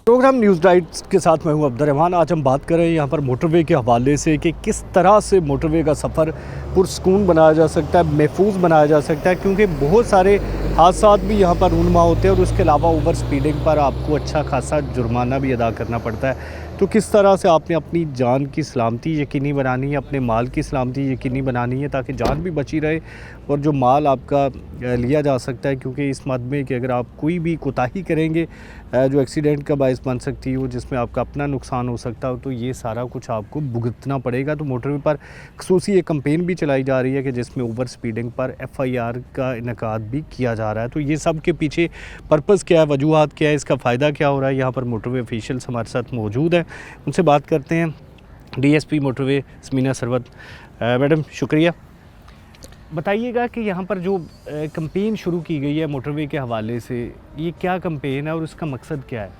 Programme news diets के साथ मैं हूं अब्दुर्रहमान। आज हम बात कर रहे हैं यहाँ पर मोटरवे के हवाले से कि किस तरह से मोटरवे का सफ़र पुरसकून बनाया जा सकता है, महफूज बनाया जा सकता है, क्योंकि बहुत सारे हादसा भी यहाँ पर रूनुमा होते हैं और उसके अलावा ओवर स्पीडिंग पर आपको अच्छा खासा जुर्माना भी अदा करना पड़ता है। तो किस तरह से आपने अपनी जान की सलामती यकीनी बनानी है, अपने माल की सलामती यकीनी बनानी है ताकि जान भी बची रहे और जो माल आपका लिया जा सकता है, क्योंकि इस मद में कि अगर आप कोई भी कोताही करेंगे जो एक्सीडेंट का बायस बन सकती हो, जिसमें आपका अपना नुकसान हो सकता हो, तो ये सारा कुछ आपको भुगतना पड़ेगा। तो मोटरवे पर खसूसी एक कैंपेन भी चलाई जा रही है कि जिसमें ओवर स्पीडिंग पर FIR का इनेकाद भी किया जा रहा है। तो ये सब के पीछे पर्पज़ क्या है, वजूहात क्या है, इसका फ़ायदा क्या हो रहा है, यहाँ पर मोटरवे ऑफिशियल्स हमारे साथ मौजूद हैं, उनसे बात करते हैं। DSP motorway Samina Sarwat, madam शुक्रिया। बताइएगा कि यहाँ पर जो कैंपेन शुरू की गई है मोटरवे के हवाले से, ये क्या कैंपेन है और उसका मकसद क्या है?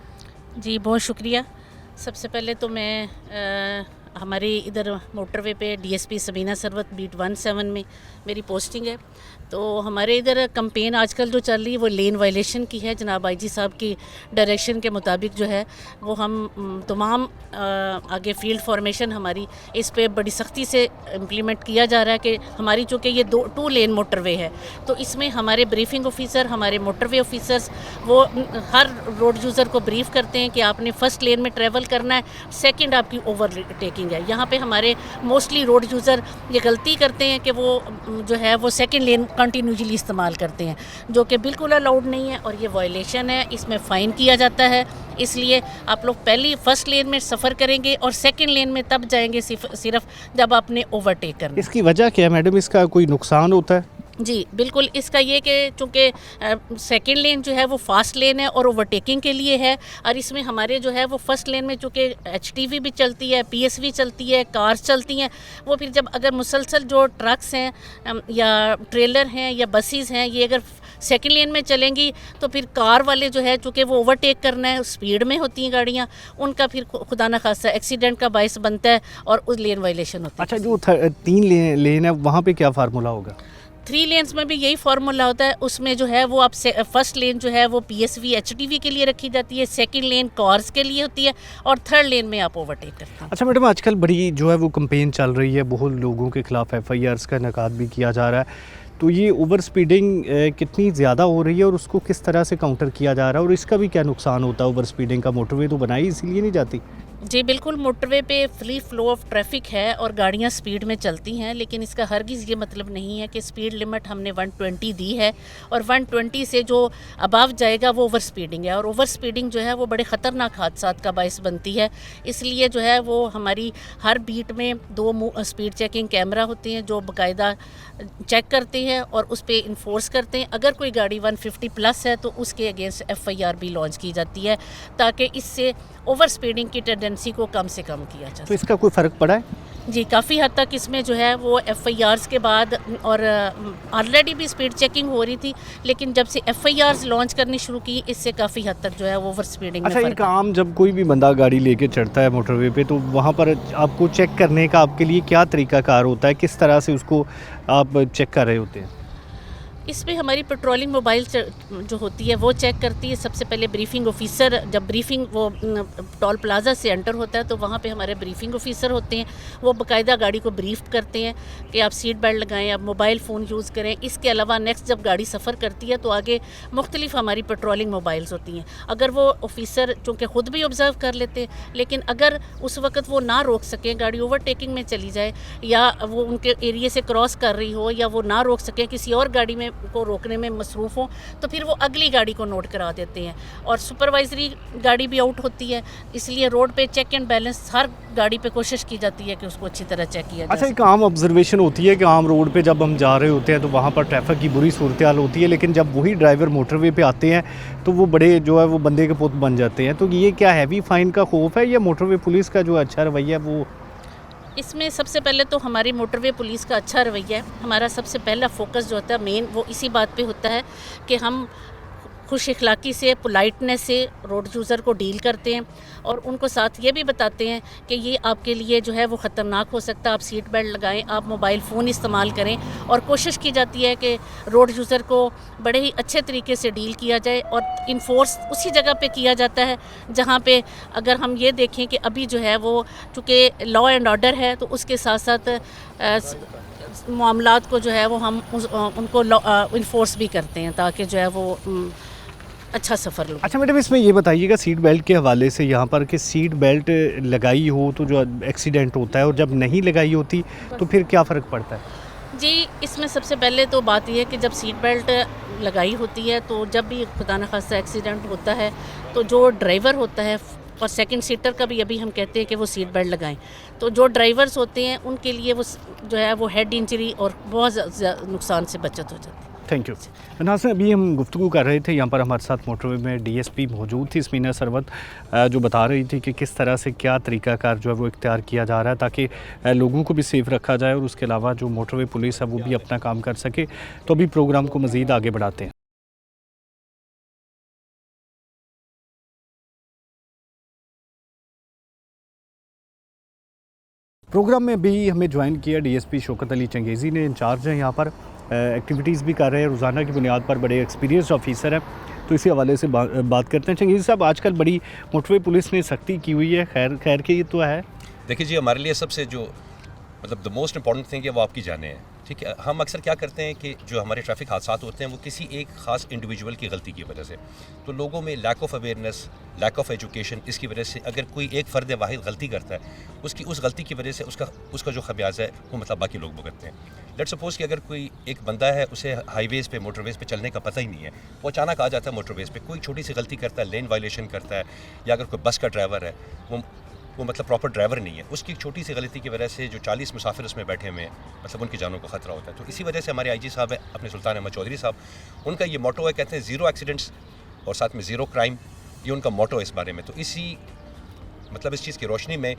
जी बहुत शुक्रिया। सबसे पहले तो मैं हमारे इधर मोटरवे पे DSP समीना सरवत बीट 17 में मेरी पोस्टिंग है। तो हमारे इधर कैंपेन आजकल जो चल रही है वो लेन वायलेशन की है। जनाब IG साहब की डायरेक्शन के मुताबिक जो है वो हम तमाम आगे फील्ड फॉर्मेशन हमारी इस पे बड़ी सख्ती से इम्प्लीमेंट किया जा रहा है कि हमारी चूँकि ये 2 लेन मोटरवे है, तो इसमें हमारे ब्रीफिंग ऑफिसर, हमारे मोटरवे ऑफिसर्स वो हर रोड यूज़र को ब्रीफ करते हैं कि आपने फ़र्स्ट लेन में ट्रैवल करना है, सेकंड आपकी ओवरटेकिंग है। यहाँ पे हमारे मोस्टली रोड यूज़र ये गलती करते हैं कि वो जो है वो सेकंड लेन कंटिन्यूसली इस्तेमाल करते हैं, जो कि बिल्कुल अलाउड नहीं है और ये वायलेशन है, इसमें फ़ाइन किया जाता है। इसलिए आप लोग पहली फ़र्स्ट लेन में सफ़र करेंगे और सेकंड लेन में तब जाएंगे सिर्फ जब आपने ओवरटेक करना। इसकी वजह क्या है मैडम, इसका कोई नुकसान होता है? जी बिल्कुल, इसका ये कि चूँकि सेकंड लेन जो है वो फास्ट लेन है और ओवरटेकिंग के लिए है, और इसमें हमारे जो है वो फर्स्ट लेन में चूँकि HTV भी चलती है, PSV चलती है, कार्स चलती हैं, वो फिर जब अगर मुसलसल जो ट्रक्स हैं या ट्रेलर हैं या बसेस हैं, ये अगर सेकंड लेन में चलेंगी तो फिर कार वाले जो है चूँकि वो ओवरटेक करना है, स्पीड में होती हैं गाड़ियाँ, उनका फिर खुदा न खासा एक्सीडेंट का बायस बनता है और उस लेन वायलेशन होती है। अच्छा, जो 3 लेन है वहाँ पे क्या फार्मूला होगा? 3 लेन्स में भी यही फार्मूला होता है। उसमें जो है वो आप फर्स्ट लेन जो है वो PSV HTV के लिए रखी जाती है, सेकंड लेन कार्स के लिए होती है और थर्ड लेन में आप ओवरटेक करते हैं। अच्छा मैडम, आजकल बड़ी जो है वो कैंपेन चल रही है, बहुत लोगों के खिलाफ FIRs का इनेकाद भी किया जा रहा है। तो ये ओवर स्पीडिंग कितनी ज़्यादा हो रही है और उसको किस तरह से काउंटर किया जा रहा है और इसका भी क्या नुकसान होता है ओवर स्पीडिंग का? मोटरवे तो बनाई इसीलिए नहीं जाती। जी बिल्कुल, मोटरवे पे फ्री फ्लो ऑफ ट्रैफिक है और गाड़ियाँ स्पीड में चलती हैं, लेकिन इसका हरगिज़ ये मतलब नहीं है कि स्पीड लिमिट हमने 120 दी है और 120 से जो अबव जाएगा वो ओवर स्पीडिंग है, और ओवर स्पीडिंग जो है वो बड़े ख़तरनाक हादसात का बायस बनती है। इसलिए जो है वो हमारी हर बीट में 2 स्पीड चेकिंग कैमरा होते हैं जो बाकायदा चेक करते हैं और उस पर इन्फोर्स करते हैं। अगर कोई गाड़ी 150 प्लस है तो उसके अगेंस्ट FIR भी लॉन्च की जाती है ताकि इससे ओवर स्पीडिंग की टेंडेंसी को कम से कम किया जा सके। तो इसका कोई फ़र्क पड़ा है? जी काफ़ी हद तक इसमें जो है वो FIRs के बाद, और ऑलरेडी भी स्पीड चेकिंग हो रही थी, लेकिन जब से FIRs लॉन्च करनी शुरू की इससे काफ़ी हद तक जो है वो ओवर स्पीडिंग में अच्छा, फ़र्क एक आम जब कोई भी बंदा गाड़ी लेके चढ़ता है मोटरवे पे तो वहाँ पर आपको चेक करने का आपके लिए क्या तरीकाकार होता है, किस तरह से उसको आप चेक कर रहे होते हैं? इसमें हमारी पेट्रोलिंग मोबाइल जो होती है वो चेक करती है। सबसे पहले ब्रीफिंग ऑफिसर, जब ब्रीफिंग वो टोल प्लाजा से एंटर होता है तो वहाँ पे हमारे ब्रीफिंग ऑफिसर होते हैं, वो बाकायदा गाड़ी को ब्रीफ करते हैं कि आप सीट बेल्ट लगाएं, आप मोबाइल फ़ोन यूज़ करें। इसके अलावा नेक्स्ट जब गाड़ी सफ़र करती है तो आगे मुख्तलिफ हमारी पेट्रोलिंग मोबाइल्स होती हैं। अगर वो ऑफिसर चूँकि ख़ुद भी ऑब्ज़र्व कर लेते हैं, लेकिन अगर उस वक्त वो ना रोक सकें, गाड़ी ओवरटेकिंग में चली जाए या वो उनके एरिए से क्रॉस कर रही हो या वो ना रोक सकें, किसी और गाड़ी में को रोकने में मसरूफ़ हो, तो फिर वो अगली गाड़ी को नोट करा देते हैं और सुपरवाइजरी गाड़ी भी आउट होती है। इसलिए रोड पे चेक एंड बैलेंस हर गाड़ी पे कोशिश की जाती है कि उसको अच्छी तरह चेक किया जाए। अच्छा, एक आम ऑब्जर्वेशन होती है कि आम रोड पे जब हम जा रहे होते हैं तो वहाँ पर ट्रैफिक की बुरी सूरत हाल होती है, लेकिन जब वही ड्राइवर मोटरवे पे आते हैं तो वो बड़े जो है वो बंदे के पुत बन जाते हैं। तो ये क्या हैवी फ़ाइन का खौफ है या मोटरवे पुलिस का जो अच्छा रवैया वो? इसमें सबसे पहले तो हमारी मोटरवे पुलिस का अच्छा रवैया है। हमारा सबसे पहला फोकस जो होता है मेन वो इसी बात पे होता है कि हम खुश इखलाकी से, पोलाइटनेस से रोड यूज़र को डील करते हैं। और उनको साथ ये भी बताते हैं कि ये आपके लिए जो है वो ख़तरनाक हो सकता है, आप सीट बेल्ट लगाएं, आप मोबाइल फ़ोन इस्तेमाल करें, और कोशिश की जाती है कि रोड यूज़र को बड़े ही अच्छे तरीके से डील किया जाए और इन्फोर्स उसी जगह पे किया जाता है जहाँ पे अगर हम ये देखें कि अभी जो है वो चूँकि लॉ एंड ऑर्डर है, तो उसके साथ साथ मामलात को जो है वो हम उनको इन्फोर्स भी करते हैं ताकि जो है वो अच्छा सफ़र लो। अच्छा मैडम, इसमें ये बताइएगा सीट बेल्ट के हवाले से यहाँ पर कि सीट बेल्ट लगाई हो तो जो एक्सीडेंट होता है, और जब नहीं लगाई होती तो फिर क्या फ़र्क पड़ता है? जी, इसमें सबसे पहले तो बात यह है कि जब सीट बेल्ट लगाई होती है तो जब भी खुदा न खास्ता एक्सीडेंट होता है तो जो ड्राइवर होता है और सेकंड सीटर का भी अभी हम कहते हैं कि वो सीट बेल्ट लगाएं, तो जो ड्राइवर्स होते हैं उनके लिए वो जो है वो हेड इंजरी और बहुत नुकसान से बचत हो जाती है। थैंक यू नाज़रीन, अभी हम गुफ्तगू कर रहे थे, यहाँ पर हमारे साथ मोटरवे में डीएसपी मौजूद थी समीना सरवत, जो बता रही थी कि किस तरह से क्या तरीक़ाकार जो है वो इख्तियार किया जा रहा है ताकि लोगों को भी सेफ़ रखा जाए और उसके अलावा जो मोटरवे पुलिस है वो भी अपना काम कर सके। तो अभी प्रोग्राम को मज़ीद आगे बढ़ाते हैं। प्रोग्राम में भी हमें ज्वाइन किया डीएसपी शौकत अली चंगेज़ी ने, इंचार्ज हैं यहाँ पर, एक्टिविटीज़ भी कर रहे हैं रोज़ाना की बुनियाद पर, बड़े एक्सपीरियंस ऑफिसर हैं, तो इसी हवाले से बात करते हैं। चंगेज़ी साहब, आजकल बड़ी मोटरवे पुलिस ने सख्ती की हुई है, खैर के ये तो है। देखिए जी, हमारे लिए सबसे जो मतलब द मोस्ट इंपॉर्टेंट थिंग है वो आपकी जानें हैं, ठीक है। हम अक्सर क्या करते हैं कि जो हमारे ट्रैफिक हादसा होते हैं वो किसी एक ख़ास इंडिविजुअल की गलती की वजह से, तो लोगों में lack of awareness, lack of education, इसकी वजह से अगर कोई एक फ़र्द वाहिद गलती करता है, उसकी उस गलती की वजह से उसका जो खमियाजा है वो मतलब बाकी लोग भुगतते हैं। लेट्स सपोज़ कि अगर कोई एक बंदा है, उसे हाईवेज़ पे, मोटरवेज़ पे चलने का पता ही नहीं है, वो अचानक आ जाता है मोटरवेज़ पे, कोई छोटी सी गलती करता है, लेन वायलेशन करता है, या अगर कोई बस का ड्राइवर है वो मतलब प्रॉपर ड्राइवर नहीं है, उसकी एक छोटी सी गलती की वजह से जो 40 मुसाफिर उसमें बैठे हुए हैं, मतलब उनकी जानों को ख़तरा होता है। तो इसी वजह से हमारे आईजी साहब है अपने सुल्तान अहमद चौधरी साहब, उनका ये मोटो है, कहते हैं ज़ीरो एक्सीडेंट्स और साथ में ज़ीरो क्राइम, ये उनका मोटो है इस बारे में। तो इसी मतलब इस चीज़ की रोशनी में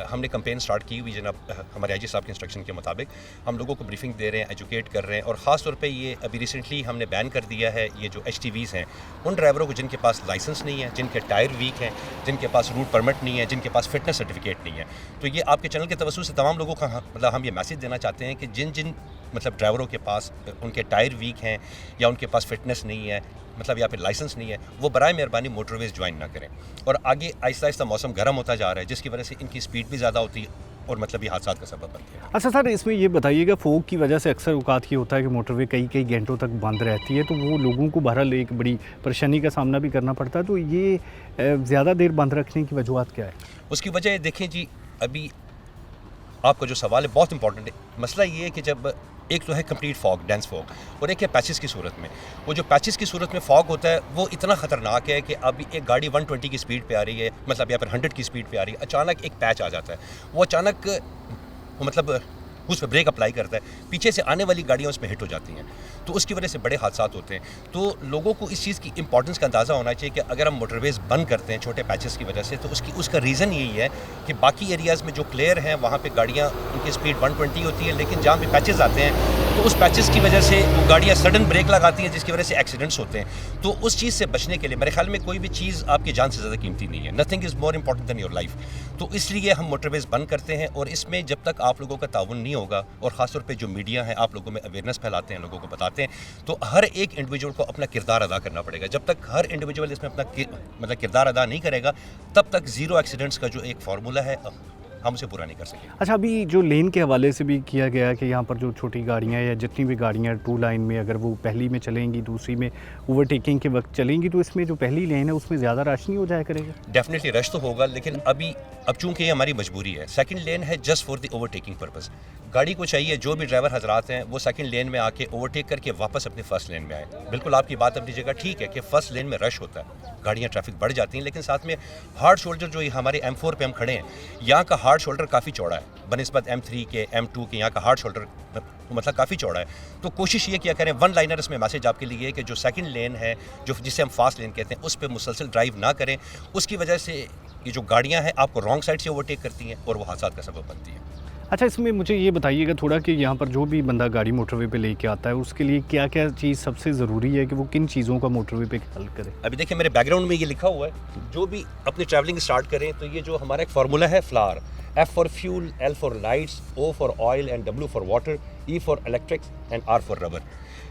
हमने कैंपेन स्टार्ट की हुई जनाब, हमारे आईजी साहब के इंस्ट्रक्शन के मुताबिक हम लोगों को ब्रीफिंग दे रहे हैं, एजुकेट कर रहे हैं, और ख़ास तौर पे ये अभी रिसेंटली हमने बैन कर दिया है ये जो HTVs हैं, उन ड्राइवरों को जिनके पास लाइसेंस नहीं है, जिनके टायर वीक हैं, जिनके पास रूट परमिट नहीं है, जिनके पास फिटनेस सर्टिफिकेट नहीं है। तो ये आपके चैनल के तवज्जो से तमाम लोगों का मतलब हम ये मैसेज देना चाहते हैं कि जिन मतलब ड्राइवरों के पास उनके टायर वीक हैं या उनके पास फिटनेस नहीं है, मतलब या फिर लाइसेंस नहीं है, वो बराए मेहरबानी मोटरवेज़ ज्वाइन ना करें। और आगे आहिस्ता आहिस्ता मौसम गर्म होता जा रहा है, जिसकी वजह से इनकी स्पीड भी ज़्यादा होती है और मतलब ये हादसा का सबब बनती है। अच्छा सर, इसमें ये बताइएगा, फोग की वजह से अक्सर औकात ये होता है कि मोटरवे कई घंटों तक बंद रहती है, तो वो लोगों को बहरहाल एक बड़ी परेशानी का सामना भी करना पड़ता है, तो ये ज़्यादा देर बंद रखने की वजूहत क्या है? उसकी वजह देखें जी, अभी आपका जो सवाल है बहुत इंपॉर्टेंट है। मसला ये है कि जब एक तो है कंप्लीट फॉग, डेंस फॉग, और एक है पैचेस की सूरत में। वो जो पैचेस की सूरत में फॉग होता है वो इतना ख़तरनाक है कि अभी एक गाड़ी 120 की स्पीड पे आ रही है, मतलब या फिर 100 की स्पीड पे आ रही है, अचानक एक पैच आ जाता है, वो अचानक मतलब उस पर ब्रेक अप्लाई करता है, पीछे से आने वाली गाड़ियाँ उसमें हिट हो जाती हैं, तो उसकी वजह से बड़े हादसात होते हैं। तो लोगों को इस चीज़ की इंपॉर्टेंस का अंदाज़ा होना चाहिए कि अगर हम मोटरवेज़ बंद करते हैं छोटे पैचेस की वजह से, तो उसका रीज़न यही है कि बाकी एरियाज़ में जो क्लियर हैं वहाँ पे गाड़ियाँ, उनकी स्पीड 120 होती है, लेकिन जहाँ पे पैचेस आते हैं तो उस पैचेस की वजह से वो गाड़ियाँ सडन ब्रेक लगाती हैं, जिसकी वजह से एक्सीडेंट्स होते हैं। तो उस चीज़ से बचने के लिए मेरे ख्याल में कोई भी चीज़ आपकी जान से ज़्यादा कीमती नहीं है। Nothing is more important then your life. तो इसलिए हम मोटरवेज़ बंद करते हैं, और इसमें जब तक आप लोगों का ताउन नहीं होगा, और ख़ासतौर पे जो मीडिया है आप लोगों में अवेयरनेस फैलाते हैं, लोगों को बताते हैं, तो हर एक इंडिविजुअल को अपना किरदार अदा करना पड़ेगा। जब तक हर इंडिविजुअल इसमें अपना मतलब किरदार अदा नहीं करेगा, तब तक ज़ीरो एक्सीडेंट्स का जो एक फार्मूला है हम उसे पूरा नहीं कर सकेंगे। अच्छा, अभी जो लेन के हवाले से भी किया गया कि यहाँ पर जो छोटी गाड़ियाँ या जितनी भी गाड़ियाँ टू लाइन में अगर वो पहली में चलेंगी, दूसरी में ओवरटेकिंग के वक्त चलेंगी, तो इसमें जो पहली लेन है उसमें ज़्यादा रश नहीं हो जाया करेगा? डेफिनेटली रश तो होगा, लेकिन अब चूंकि ये हमारी मजबूरी है, सेकंड लेन है just for the overtaking purpose. गाड़ी को चाहिए, जो भी ड्राइवर हजरात हैं वो सेकंड लेन में आके ओवरटेक करके वापस अपनी फर्स्ट लेन में आए। बिल्कुल आपकी बात अपनी जगह ठीक है कि फर्स्ट लेन में रश होता है, गाड़ियाँ ट्रैफिक बढ़ जाती हैं, लेकिन साथ में हार्ड शोल्डर जो हमारे M4 पे हम खड़े हैं, यहाँ का हार्ड शोल्डर काफ़ी चौड़ा है बनिस्बत M3 के, M2 के, यहाँ का हार्ड शोल्डर मतलब काफ़ी चौड़ा है। तो कोशिश ये किया करें, वन लाइनर इसमें मैसेज आपके लिए कि जो सेकंड लेन है, जो जिसे हम फास्ट लेन कहते हैं, उस पर मुसलसल ड्राइव ना करें। उसकी वजह से ये जो गाड़ियाँ हैं आपको रॉन्ग साइड से ओवरटेक करती हैं और वो हादसा का सबब बनती है। अच्छा, इसमें मुझे ये बताइएगा थोड़ा कि यहाँ पर जो भी बंदा गाड़ी मोटरवे पे लेके आता है उसके लिए क्या क्या चीज़ सबसे ज़रूरी है कि वो किन चीज़ों का मोटरवे पे ख्याल करे? अभी देखिए मेरे बैकग्राउंड में ये लिखा हुआ है, जो भी अपनी ट्रैवलिंग स्टार्ट करें तो ये जो हमारा एक फार्मूला है flower, F for fuel, L for lights, O for oil and W for water, E for electrics and R for rubber.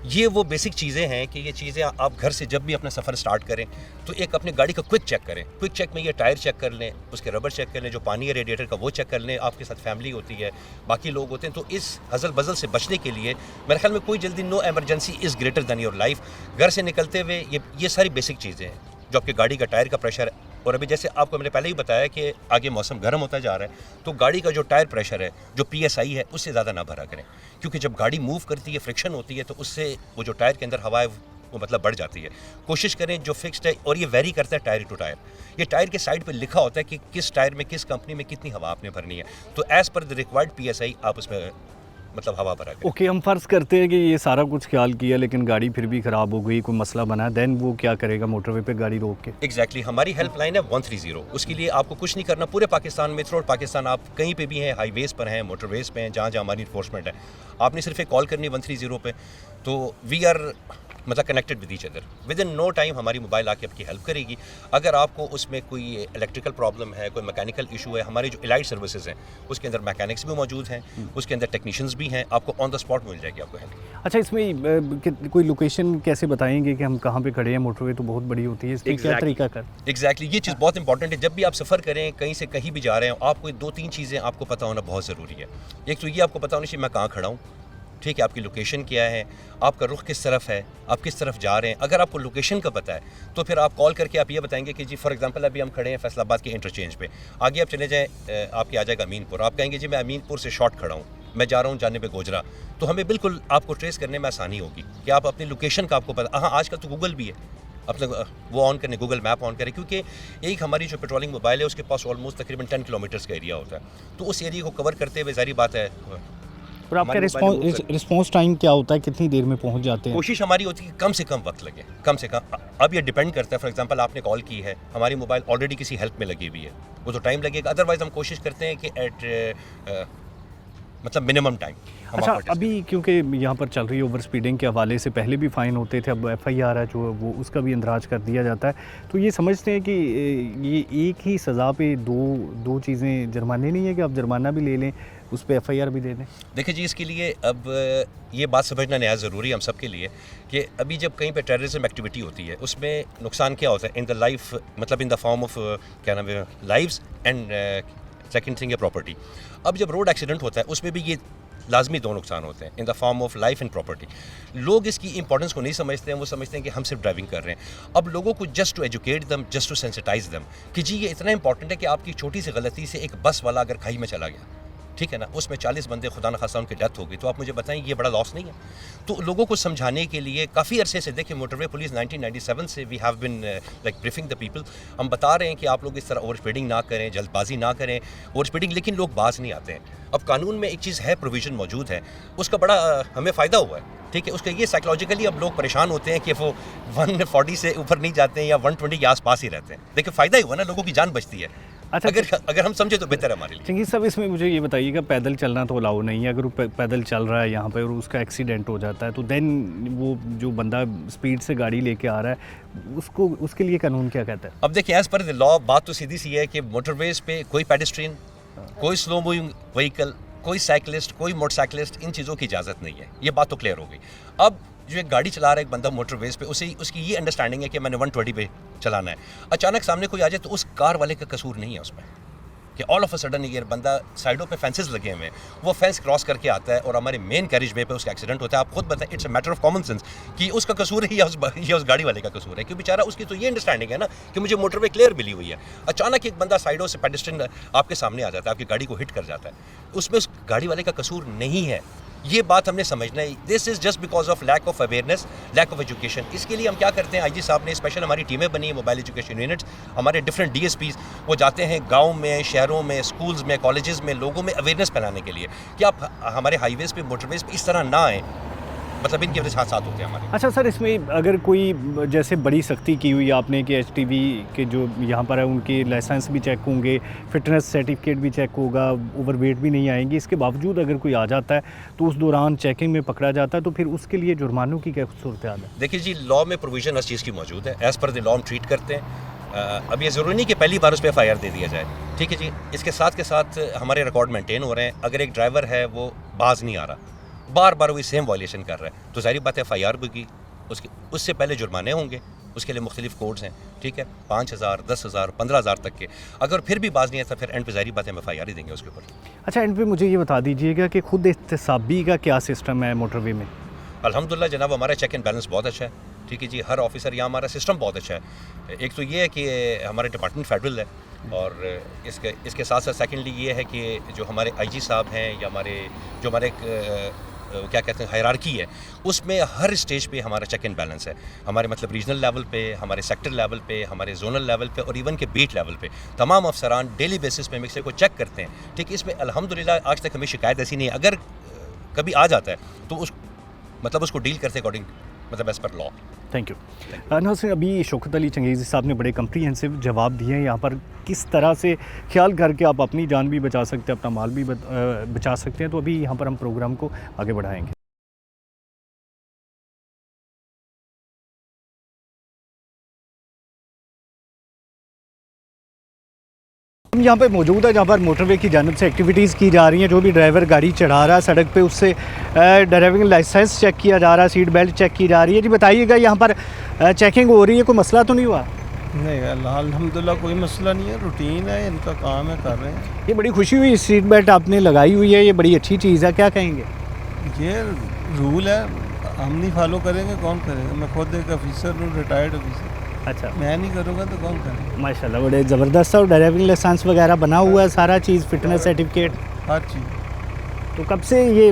ये वो बेसिक चीज़ें हैं कि ये चीज़ें आप घर से जब भी अपना सफ़र स्टार्ट करें तो एक अपनी गाड़ी का क्विक चेक करें। क्विक चेक में ये टायर चेक कर लें, उसके रबर चेक कर लें, जो पानी है रेडिएटर का वो चेक कर लें। आपके साथ फैमिली होती है, बाकी लोग होते हैं, तो इस हज़ल बज़ल से बचने के लिए मेरे ख्याल में कोई जल्दी, no emergency is greater than your life. घर से निकलते हुए ये सारी बेसिक चीज़ें हैं जो आपकी गाड़ी का टायर का प्रेशर है। और अभी जैसे आपको मैंने पहले ही बताया कि आगे मौसम गर्म होता जा रहा है, तो गाड़ी का जो टायर प्रेशर है, जो PSI है, उससे ज़्यादा ना भरा करें, क्योंकि जब गाड़ी मूव करती है, फ्रिक्शन होती है, तो उससे वो जो टायर के अंदर हवा है वो मतलब बढ़ जाती है। कोशिश करें जो फिक्स्ड है, और ये वेरी करता है टायर टू टायर। ये टायर के साइड पे लिखा होता है कि किस टायर में, किस कंपनी में कितनी हवा आपने भरनी है, तो as per the required PSI आप उसमें मतलब हवा भरा करें। ओके, हम फ़र्ज़ करते हैं कि ये सारा कुछ ख्याल किया लेकिन गाड़ी फिर भी ख़राब हो गई, कोई मसला बना, देन वो क्या करेगा मोटरवे पे गाड़ी रोक के? एग्जैक्टली हमारी हेल्पलाइन है 130। उसके लिए आपको कुछ नहीं करना, पूरे पाकिस्तान में, थ्रू पाकिस्तान आप कहीं पे भी हैं, हाईवेज़ पर हैं, मोटरवेज़ पे हैं, जहाँ जहाँ हमारी इन्फोर्समेंट है, आपने सिर्फ एक कॉल करनी है 130 पे। तो वी आर मतलब connected with each other. Within no time हमारी मोबाइल आके आपकी हेल्प करेगी। अगर आपको उसमें कोई इलेक्ट्रिकल प्रॉब्लम है, कोई मैकेनिकल इशू है, हमारी जो इलाइट सर्विसेज हैं उसके अंदर मैकेनिक्स भी मौजूद हैं, उसके अंदर टेक्नीशियंस भी हैं, आपको ऑन द स्पॉट मिल जाएगी आपको हेल्प। अच्छा, इसमें कोई लोकेशन कैसे बताएंगे कि हम कहाँ पे खड़े हैं? मोटरवे तो बहुत बड़ी होती है, इसमें क्या तरीका कर? एग्जैक्टली ये चीज़ बहुत इंपॉर्टेंट है। जब भी आप सफ़र करें, कहीं से कहीं भी जा रहे हो, आपको 2-3 चीज़ें आपको पता होना बहुत ज़रूरी है। एक तो ये आपको पता होना चाहिए मैं कहाँ खड़ा हूँ, ठीक है, आपकी लोकेशन क्या है, आपका रुख किस तरफ है, आप किस तरफ जा रहे हैं। अगर आपको लोकेशन का पता है तो फिर आप कॉल करके आप ये बताएंगे कि जी फॉर एग्जांपल अभी हम खड़े हैं फैसलाबाद के इंटरचेंज पे, आगे आप चले जाएं, आपके आ जाएगा अमीनपुर, आप कहेंगे जी मैं अमीनपुर से शॉर्ट खड़ा हूँ, मैं जा रहा हूँ जाने पे गोजरा, तो हमें बिल्कुल आपको ट्रेस करने में आसानी होगी कि आप अपनी लोकेशन का आपको पता। हाँ, आजकल तो गूगल भी है, अपने वो ऑन करें, गूगल मैप ऑन करें, क्योंकि एक हमारी जो पेट्रोलिंग मोबाइल है उसके पास ऑलमोस्ट तकरीबन 10 किलोमीटर्स का एरिया होता है, तो उस एरिया को कवर करते हुए जारी बात है। और आपका रिस्पॉन्स टाइम क्या होता है, कितनी देर में पहुंच जाते हैं? कोशिश हमारी होती है कि कम से कम वक्त लगे, कम से कम। अब ये डिपेंड करता है, फॉर एग्जांपल आपने कॉल की है, हमारी मोबाइल ऑलरेडी किसी हेल्प में लगी हुई है, वो तो टाइम लगेगा। अदरवाइज हम कोशिश करते हैं कि एट मतलब मिनिमम टाइम। अच्छा, अभी क्योंकि यहाँ पर चल रही है ओवर स्पीडिंग के हवाले से पहले भी फ़ाइन होते थे, अब FIR है जो वो उसका भी इंदराज कर दिया जाता है, तो ये समझते हैं कि ये एक ही सज़ा पे दो चीज़ें, जुर्माने नहीं है कि आप जुर्माना भी ले लें, उस पर FIR भी दे दें? देखिए जी, इसके लिए अब ये बात समझना नया ज़रूरी है हम सब के लिए कि अभी जब कहीं पे टेररिज्म एक्टिविटी होती है उसमें नुकसान क्या होता है इन द लाइफ, मतलब इन द फॉर्म ऑफ क्या नाम है, लाइव्स एंड सेकंड थिंग है प्रॉपर्टी। अब जब रोड एक्सीडेंट होता है उसमें भी ये लाजमी 2 नुकसान होते हैं, in the form of life and property. लोग इसकी इंपॉर्टेंस को नहीं समझते हैं, वो समझते हैं कि हम सिर्फ ड्राइविंग कर रहे हैं। अब लोगों को जस्ट टू एजुकेट दम, जस्ट टू सेंसिटाइज दम कि जी ये इतना इंपॉर्टेंट है कि आपकी छोटी सी गलती से एक बस वाला अगर खाई में चला गया, ठीक है ना, उसमें 40 बंदे खुदा न खासा उनकी डेथ हो गई, तो आप मुझे बताएं ये बड़ा लॉस नहीं है? तो लोगों को समझाने के लिए काफ़ी अरसे से, देखिए मोटरवे पुलिस 1997 से we have been like briefing the people, हम बता रहे हैं कि आप लोग इस तरह ओवर स्पीडिंग ना करें, जल्दबाजी ना करें, ओवर स्पीडिंग, लेकिन लोग बाज नहीं आते हैं। अब कानून में एक चीज़ है, प्रोविज़न मौजूद है, उसका बड़ा हमें फ़ायदा हुआ है, ठीक है। उसका ये साइकोलॉजिकली अब लोग परेशान होते हैं कि वो 140 से ऊपर नहीं जाते हैं या 120 के आसपास ही रहते हैं। देखिए फ़ायदा ही हुआ ना, लोगों की जान बचती है। अच्छा, अगर हम समझे तो बेहतर है हमारे लिए। चंगेज़ साहब, इसमें मुझे ये बताइएगा, पैदल चलना तो अलाउ नहीं है, अगर वो पैदल चल रहा है यहाँ पे और उसका एक्सीडेंट हो जाता है तो देन वो जो बंदा स्पीड से गाड़ी लेके आ रहा है उसको, उसके लिए कानून क्या कहता है? अब देखिए एज़ पर द लॉ बात तो सीधी सी है कि मोटरवेज़ पे कोई पेडेस्ट्रियन, कोई स्लो मूविंग व्हीकल, कोई साइकिलिस्ट, कोई मोटरसाइकिलिस्ट, इन चीज़ों की इजाज़त नहीं है। ये बात तो क्लियर हो गई। अब जो एक गाड़ी चला रहा है एक बंदा मोटरवेज़ पे, उसे उसकी ये अंडरस्टैंडिंग है कि मैंने 120 पे चलाना है, अचानक सामने कोई आ जाए तो उस कार वाले का कसूर नहीं है उसमें कि ऑल ऑफ अ सडन ये बंदा, साइडों पे फेंसेस लगे हुए हैं, वो फेंस क्रॉस करके आता है और हमारे मेन कैरिज वे पे उसका एक्सीडेंट होता है। आप खुद बताएं, it's a matter of common sense कि उसका कसूर है या उस गाड़ी वाले का कसूर है, क्योंकि बेचारा उसकी तो ये अंडरस्टैंडिंग है ना कि मुझे मोटरवे क्लियर मिली हुई है, अचानक एक बंदा साइडों से पेडेस्ट्रियन आपके सामने आ जाता है, आपकी गाड़ी को हिट कर जाता है, उसमें उस गाड़ी वाले का कसूर नहीं है। ये बात हमने समझना है। This is just because of lack of awareness, lack of education. इसके लिए हम क्या करते हैं, IG साहब ने स्पेशल हमारी टीमें बनी है, मोबाइल एजुकेशन यूनिट्स, हमारे डिफरेंट DSPs, वो जाते हैं गाँव में, शहरों में, स्कूल्स में, कॉलेजेस में, लोगों में अवेयरनेस फैलाने के लिए कि आप हमारे हाईवेज़ पे, मोटरवेज़ पे इस तरह ना आएँ। मतलब इनकी वजह से हादसा होते हैं हमारे। अच्छा सर, इसमें अगर कोई जैसे बड़ी सख्ती की हुई आपने कि HTV के जो यहाँ पर है उनके लाइसेंस भी चेक होंगे, फिटनेस सर्टिफिकेट भी चेक होगा, ओवरवेट भी नहीं आएंगे, इसके बावजूद अगर कोई आ जाता है तो उस दौरान चेकिंग में पकड़ा जाता है तो फिर उसके लिए जुर्मानों की क्या सूरत हाल है? देखिए जी, लॉ में प्रोविज़न इस चीज़ की मौजूद है, एज़ पर द लॉ हम ट्रीट करते हैं। अब ये ज़रूरी नहीं कि पहली बार उस पर FIR दे दिया जाए, ठीक है जी। इसके साथ के साथ हमारे रिकॉर्ड मेंटेन हो रहे हैं। अगर एक ड्राइवर है वो बाज नहीं आ रहा, बार बार वही सेम वायलेशन कर रहा है, तो जाहिर बात है FIR होगी, उससे पहले जुर्माने होंगे। उसके लिए मुख्तलिफ कोड्स हैं, ठीक है, 5,000, 10,000, 15,000 तक के। अगर फिर भी बाज नहीं आता, फिर एंड पे जाहिर बात है हम FIR ही देंगे उसके ऊपर। अच्छा, एंड पे मुझे ये बता दीजिएगा कि खुद एहतसाबी का क्या सिस्टम है मोटरवे में? अल्हम्दुलिल्लाह जनाब, हमारा चेक एंड बैलेंस बहुत अच्छा है, ठीक है जी। हर ऑफिसर यहाँ, हमारा सिस्टम बहुत अच्छा है। एक तो ये है कि हमारे डिपार्टमेंट फेडरल है, और इसके साथ साथ सेकेंडली ये है कि जो हमारे IG साहब हैं या हमारे क्या कहते हैं हायरार्की है, उसमें हर स्टेज पे हमारा चेक एंड बैलेंस है। हमारे मतलब रीजनल लेवल पे, हमारे सेक्टर लेवल पे, हमारे जोनल लेवल पे, और इवन के बीट लेवल पे तमाम अफसरान डेली बेसिस पे मिक्सर को चेक करते हैं, ठीक है। इसमें अल्हम्दुलिल्लाह आज तक हमें शिकायत ऐसी नहीं है। अगर कभी आ जाता है तो उसको डील करते अकॉर्डिंग, मतलब as per law. Thank you. नाज़रीन, अभी शौकत अली चंगेज़ी साहब ने बड़े कम्प्रीहेंसिव जवाब दिए हैं। यहाँ पर किस तरह से ख्याल करके आप अपनी जान भी बचा सकते हैं, अपना माल भी बचा सकते हैं। तो अभी यहाँ पर हम प्रोग्राम को आगे बढ़ाएंगे। हम यहाँ पे मौजूद है जहाँ पर मोटरवे की जानिब से एक्टिविटीज़ की जा रही हैं। जो भी ड्राइवर गाड़ी चढ़ा रहा है सड़क पे, उससे ड्राइविंग लाइसेंस चेक किया जा रहा है, सीट बेल्ट चेक की जा रही है। जी बताइएगा, यहाँ पर चेकिंग हो रही है, कोई मसला तो नहीं हुआ? नहीं, अल्हम्दुलिल्लाह कोई मसला नहीं है, रूटीन है, इनका काम है, कर रहे हैं। ये बड़ी खुशी हुई, सीट बेल्ट आपने लगाई हुई है, ये बड़ी अच्छी चीज़ है, क्या कहेंगे? ये रूल है, हम नहीं फॉलो करेंगे कौन करेगा? मैं खुद एक ऑफिसर हूँ, रिटायर्ड ऑफिसर। अच्छा, मैं नहीं करूँगा तो कौन करेगा? माशाल्लाह बड़े ज़बरदस्त है। और ड्राइविंग लाइसेंस वगैरह बना हुआ है, सारा चीज़, फिटनेस सर्टिफिकेट। हर चीज़। तो कब से ये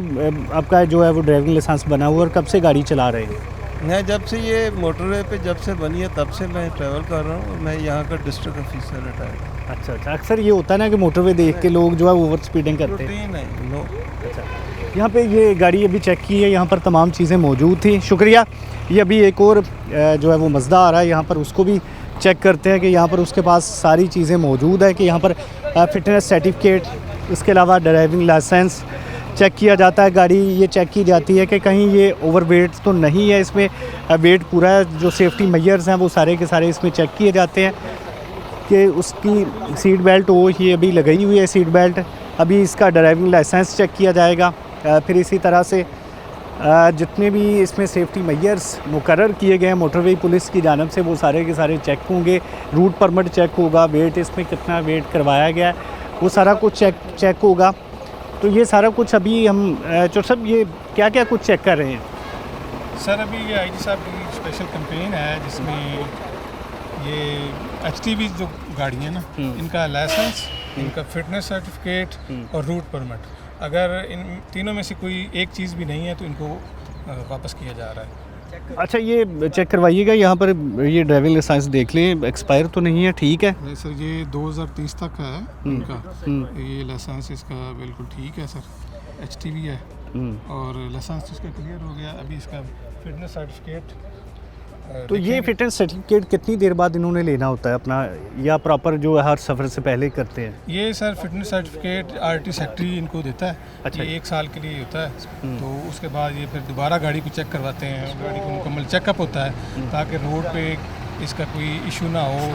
आपका जो है वो ड्राइविंग लाइसेंस बना हुआ है और कब से गाड़ी चला रहे हैं? मैं जब से ये मोटरवे पे जब से बनी है तब से मैं ट्रैवल कर रहा हूँ। मैं यहाँ का डिस्ट्रिक्ट ऑफिसर रिटायर्ड। अच्छा अच्छा, अक्सर ये होता है ना कि मोटरवे देख के लोग जो है ओवर स्पीडिंग करते हैं। रूटीन है, नो। अच्छा, यहाँ पे ये गाड़ी अभी चेक की है, यहाँ पर तमाम चीज़ें मौजूद थी। शुक्रिया। ये अभी एक और जो है वो मज़दा आ रहा है, यहाँ पर उसको भी चेक करते हैं कि यहाँ पर उसके पास सारी चीज़ें मौजूद है, कि यहाँ पर फिटनेस सर्टिफिकेट, इसके अलावा ड्राइविंग लाइसेंस चेक किया जाता है। गाड़ी ये चेक की जाती है कि कहीं ये ओवरवेट तो नहीं है, इसमें वेट पूरा है। जो सेफ्टी मेजर्स हैं वो सारे के सारे इसमें चेक किए जाते हैं कि उसकी सीट बेल्ट हो, ये अभी लगाई हुई है सीट बेल्ट। अभी इसका ड्राइविंग लाइसेंस चेक किया जाएगा। फिर इसी तरह से जितने भी इसमें सेफ्टी मेजर्स मुकर्रर किए गए हैं मोटरवे पुलिस की जानिब से, वो सारे के सारे चेक होंगे। रूट परमिट चेक होगा, वेट इसमें कितना वेट करवाया गया है वो सारा कुछ चेक होगा। तो ये सारा कुछ अभी हम चौर साहब, ये क्या क्या कुछ चेक कर रहे हैं? सर अभी ये IG साहब की स्पेशल कैंपेन है जिसमें ये HTV जो गाड़ी है ना, इनका लाइसेंस, इनका फिटनेस सर्टिफिकेट और रूट परमिट, अगर इन तीनों में से कोई एक चीज़ भी नहीं है तो इनको वापस किया जा रहा है। अच्छा, ये चेक करवाइएगा, यहाँ पर ये ड्राइविंग लाइसेंस देख लें, एक्सपायर तो नहीं है, ठीक है? नहीं सर, ये 2030 तक है इनका। ये लाइसेंस इसका बिल्कुल ठीक है सर, HTV है और लाइसेंस इसका क्लियर हो गया। अभी इसका फिटनेस सर्टिफिकेट, तो ये फिटनेस सर्टिफिकेट कितनी देर बाद इन्होंने लेना होता है अपना, या प्रॉपर जो है हर सफ़र से पहले करते हैं? ये sir fitness certificate RT secretary इनको देता है। अच्छा, ये 1 साल के लिए होता है। तो उसके बाद ये फिर दोबारा गाड़ी को चेक करवाते हैं, गाड़ी को मुकम्मल चेकअप होता है ताकि रोड पे इसका कोई इशू ना हो,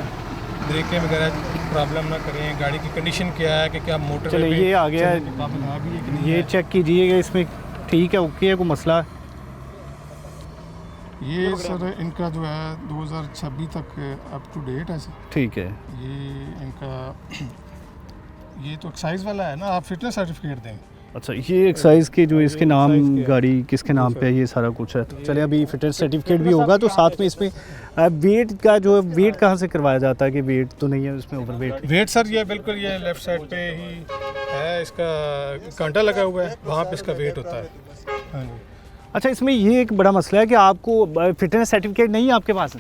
ब्रेकें वगैरह प्रॉब्लम ना करें, गाड़ी की कंडीशन क्या है, कि क्या मोटर चलिए ये आ गया, ये चेक कीजिएगा, इसमें ठीक है, ओके है, कोई मसला? ये सर इनका जो है 2026 तक अप टू डेट है सर। ठीक है। ये इनका ये तो एक्साइज वाला है ना, आप फिटनेस सर्टिफिकेट दें। अच्छा, ये एक्साइज के जो इसके नाम, गाड़ी किसके नाम पे है, ये सारा कुछ है। तो चलिए अभी फिटनेस सर्टिफिकेट भी होगा, तो साथ में इसमें वेट का जो है, वेट कहाँ से करवाया जाता है कि वेट तो नहीं है इसमें, ओवर वेट सर ये बिल्कुल ये लेफ़्ट साइड पे ही है, इसका कांटा लगा हुआ है, वहाँ पे इसका वेट होता है। हाँ जी। अच्छा, इसमें ये एक बड़ा मसला है कि आपको फिटनेस सर्टिफिकेट नहीं है आपके पास?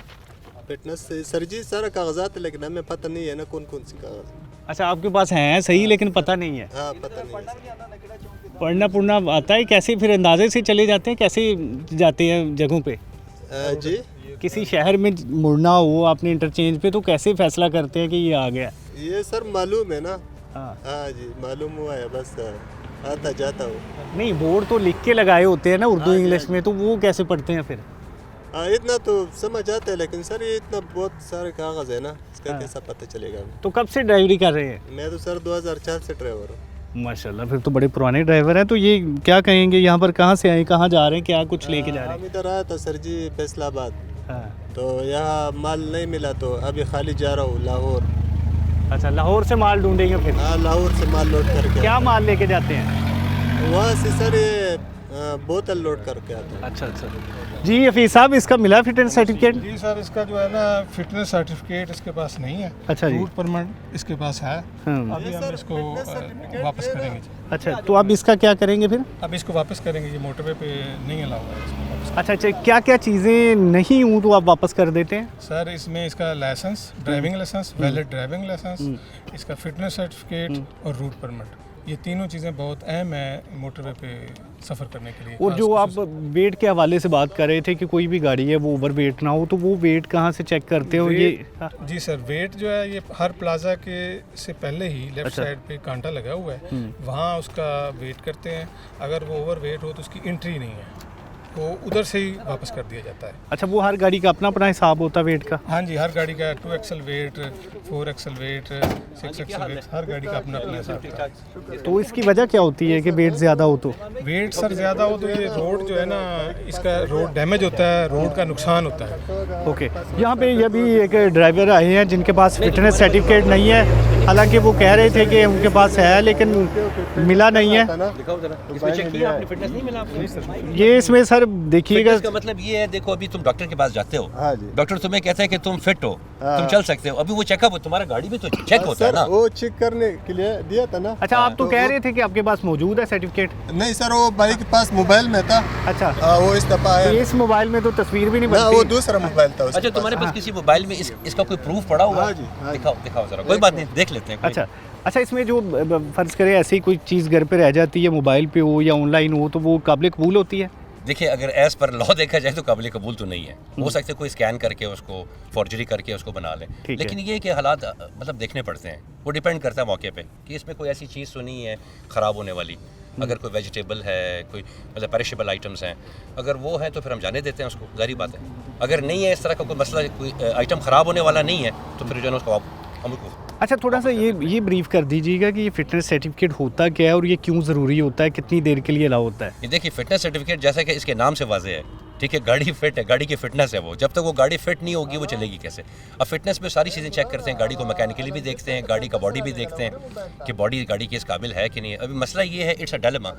फिटनेस सर जी सारा कागजात, लेकिन हमें पता नहीं है ना कौन कौन सी कागज। अच्छा, आपके पास हैं सही, लेकिन पता नहीं है। हाँ, पता नहीं है। पढ़ना पुढ़ना आता है? कैसे फिर अंदाजे से चले जाते हैं, कैसे जाते हैं जगहों पे? जी किसी शहर में मुड़ना हो आपने इंटरचेंज पे, तो कैसे फैसला करते हैं कि ये आ गया? ये सर मालूम है ना। हाँ हाँ जी मालूम हुआ है, बस आता जाता हूँ। नहीं, बोर्ड तो लिख के लगाए होते हैं ना उर्दू इंग्लिश में, तो वो कैसे पढ़ते हैं फिर? हाँ इतना तो समझ आता है, लेकिन सर ये इतना बहुत सारे कागज़ है ना, इसका कैसा पता चलेगा हमें। तो कब से ड्राइवरी कर रहे हैं? मैं तो सर 2004 से ड्राइवर हूँ। माशाल्लाह, फिर तो बड़े पुराने ड्राइवर हैं। तो ये क्या कहेंगे, यहाँ पर कहाँ से आए, कहाँ जा रहे हैं, क्या कुछ लेके जा रहे हम इधर आया था सर जी फैसलाबाद, हैं? हाँ। तो यहाँ माल नहीं मिला तो अभी खाली जा रहा हूँ लाहौर। अच्छा, लाहौर से माल ढूंढेंगे फिर? हाँ लाहौर से माल लोड करके क्या माल लेके जाते हैं? वहाँ से सर ये बोतल लोड करके आता है। अच्छा अच्छा जी। हफीज़ साहब, इसका मिला फिटनेस सर्टिफिकेट? जी सर, इसका जो है ना फिटनेस सर्टिफिकेट इसके पास नहीं है। अच्छा जी। रूट परमिट इसके पास है। हाँ। अभी हम इसको वापस करेंगे जी। अच्छा, तो अब इसका क्या करेंगे फिर? अब इसको वापस करेंगे, ये मोटरवे पे नहीं अलाउ है इसको वापस। अच्छा अच्छा, क्या क्या चीज़ें नहीं हूँ तो आप वापस कर देते हैं? सर इसमें इसका licence, driving licence, valid driving licence, इसका फिटनेस सर्टिफिकेट और रूट परमिट, ये तीनों चीज़ें बहुत अहम है मोटरवे पे सफ़र करने के लिए। और जो आप वेट के हवाले से बात कर रहे थे कि कोई भी गाड़ी है वो ओवर वेट ना हो, तो वो वेट कहाँ से चेक करते हो ये? जी सर, वेट जो है ये हर प्लाजा के से पहले ही लेफ्ट अच्छा। साइड पे कांटा लगा हुआ है, वहाँ उसका वेट करते हैं। अगर वो ओवर वेट हो तो उसकी एंट्री नहीं है, वो उधर से ही वापस कर दिया जाता है। अच्छा, वो हर गाड़ी का अपना अपना हिसाब होता है वेट का? हाँ जी, हर गाड़ी का 2XL wait, 4XL wait, 6XL wait, हर गाड़ी का अपना अपना हिसाब है। तो इसकी वजह क्या होती है कि वेट ज़्यादा हो तो? वेट सर ज़्यादा हो तो ये रोड जो है ना, इसका रोड डैमेज होता है, रोड का नुकसान होता है। ओके, यहाँ पे ये भी एक ड्राइवर आए हैं जिनके पास फिटनेस सर्टिफिकेट नहीं है। हालांकि वो कह रहे थे कि उनके पास है लेकिन मिला नहीं है। इसमें चेक किया आपने, फिटनेस नहीं मिला आपको? ये इसमें सर देखिएगा, इसका मतलब ये है, देखो अभी तुम डॉक्टर के पास जाते हो, हाँ जी। डॉक्टर तुम्हें कहता है कि तुम फिट हो, तुम चल सकते हो। अभी वो चेकअप हो, तुम्हारा गाड़ी भी तो चेक होता है सर ना। वो चेक करने के लिए दिया था ना। अच्छा, आप तो कह रहे थे कि आपके पास मौजूद है सर्टिफिकेट? नहीं सर, वो भाई के पास मोबाइल में था। अच्छा, वो इस दफा तो आया इस मोबाइल में तो तस्वीर भी नहीं ना, वो बनती। दूसरा मोबाइल था उसके अच्छा, तुम्हारे पास किसी मोबाइल में इसका कोई प्रूफ पड़ा हुआ हाँ है? जी, हाँ जी। दिखाओ दिखाओ जरा, कोई बात नहीं, देख लेते हैं। अच्छा अच्छा, इसमें जो फ़र्ज़ करें ऐसी कोई चीज़ घर पे रह जाती है, मोबाइल पे हो या ऑनलाइन हो, तो वो काबिल कबूल होती है? देखिए, अगर एज पर लॉ देखा जाए तो काबिल कबूल तो नहीं है। हो सकता है कोई स्कैन करके उसको फॉर्जरी करके उसको बना ले, ठीक लेकिन ये कि हालात मतलब देखने पड़ते हैं। वो डिपेंड करता है मौके पे कि इसमें कोई ऐसी चीज़ तो नहीं है ख़राब होने वाली। अगर कोई वेजिटेबल है, कोई मतलब पेरिशेबल आइटम्स हैं, अगर वो है तो फिर हम जाने देते हैं उसको, जारी बात है। अगर नहीं है इस तरह का कोई मसला, कोई आइटम ख़राब होने वाला नहीं है, तो फिर जो है ना उसको हम अच्छा, थोड़ा सा ये ब्रीफ कर दीजिएगा कि ये फिटनेस सर्टिफिकेट होता क्या है और ये क्यों ज़रूरी होता है, कितनी देर के लिए अलाउ होता है? ये देखिए, फिटनेस सर्टिफिकेट जैसा कि इसके नाम से वाज़ेह है, ठीक है, गाड़ी फिट है, गाड़ी की फिटनेस है वो। जब तक वो गाड़ी फिट नहीं होगी वो चलेगी कैसे? अब फिटनेस में सारी चीज़ें चेक करते हैं, गाड़ी को मैकेनिकली भी देखते हैं, गाड़ी का बॉडी भी देखते हैं कि बॉडी गाड़ी की इस काबिल है कि नहीं है। अभी मसला ये है, इट्स अ डायलेमा,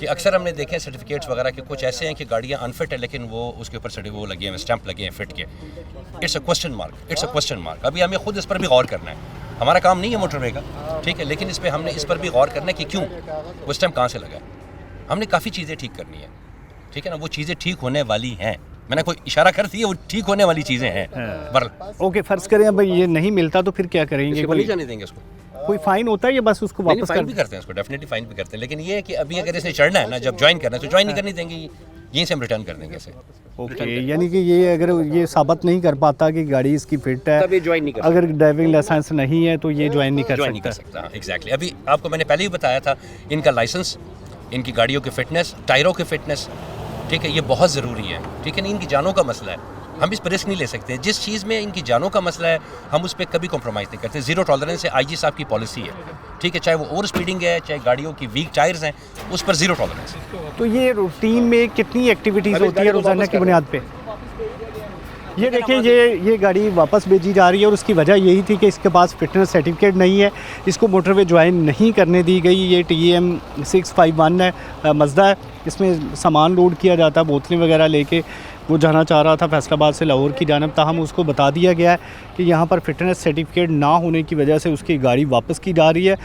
कि अक्सर हमने देखे सर्टिफिकेट्स वगैरह के कुछ ऐसे हैं कि गाड़ियाँ अनफिट है लेकिन वो उसके ऊपर वो लगे हैं, स्टैंप लगे हैं फिट के। It's a question mark, it's a question mark. अभी हमें खुद इस पर भी गौर करना है। हमारा काम नहीं है मोटरवे का, ठीक है, लेकिन हमने इस पर भी गौर करना है कि क्यों वो स्टैंप कहाँ से लगा है। हमने काफ़ी चीज़ें ठीक करनी है, ठीक है ना। वो चीज़ें ठीक होने वाली हैं, मैंने कोई इशारा कर दिया, वो ठीक होने वाली चीज़ें हैं। बरल ओके, फ़र्ज़ करें अब ये नहीं मिलता तो फिर क्या करेंगे? नहीं जाने देंगे उसको। कोई फ़ाइन होता है या बस उसको वापस फाइन कर? भी करते हैं उसको, डेफिनेटली फाइन भी करते हैं, लेकिन ये है कि अभी अगर इसने चढ़ना है ना, जब ज्वाइन करना है तो ज्वाइन नहीं करने देंगे, यहीं से हम रिटर्न कर देंगे इसे। ओके, यानी कि ये अगर ये साबित नहीं कर पाता कि गाड़ी इसकी फिट है, तब ये ज्वाइन नहीं कर अगर ड्राइविंग लाइसेंस नहीं है तो ये ज्वाइन नहीं ज्वाइन नहीं कर कर सकता। सकता। एग्जैक्टली, अभी आपको मैंने पहले ही बताया था, इनका लाइसेंस, इनकी गाड़ियों की फिटनेस, टायरों की फिटनेस, ठीक है, ये बहुत ज़रूरी है, ठीक है ना। इनकी जानों का मसला है, हम इस पर रिस्क नहीं ले सकते। जिस चीज़ में इनकी जानों का मसला है हम उस पर कभी कॉम्प्रोमाइज़ नहीं करते। ज़ीरो टॉलरेंस है, आईजी साहब की पॉलिसी है, ठीक है, चाहे वो ओवर स्पीडिंग है, चाहे गाड़ियों की वीक टायर्स हैं, उस पर ज़ीरो टॉलरेंस है। तो ये रूटीन में कितनी एक्टिविटीज़ होती है रोज़ाना की बुनियाद पे? ये देखिए, ये गाड़ी वापस भेजी जा रही है और उसकी वजह यही थी कि इसके पास फिटनेस सर्टिफिकेट नहीं है, इसको मोटरवे ज्वाइन नहीं करने दी गई। ये TM 651 है, मज़दा है, इसमें सामान लोड किया जाता है, बोतलें वगैरह लेके वो जाना चाह रहा था फैसलाबाद से लाहौर की जानब, ताहम उसको बता दिया गया है कि यहाँ पर फिटनेस सर्टिफिकेट ना होने की वजह से उसकी गाड़ी वापस की जा रही है।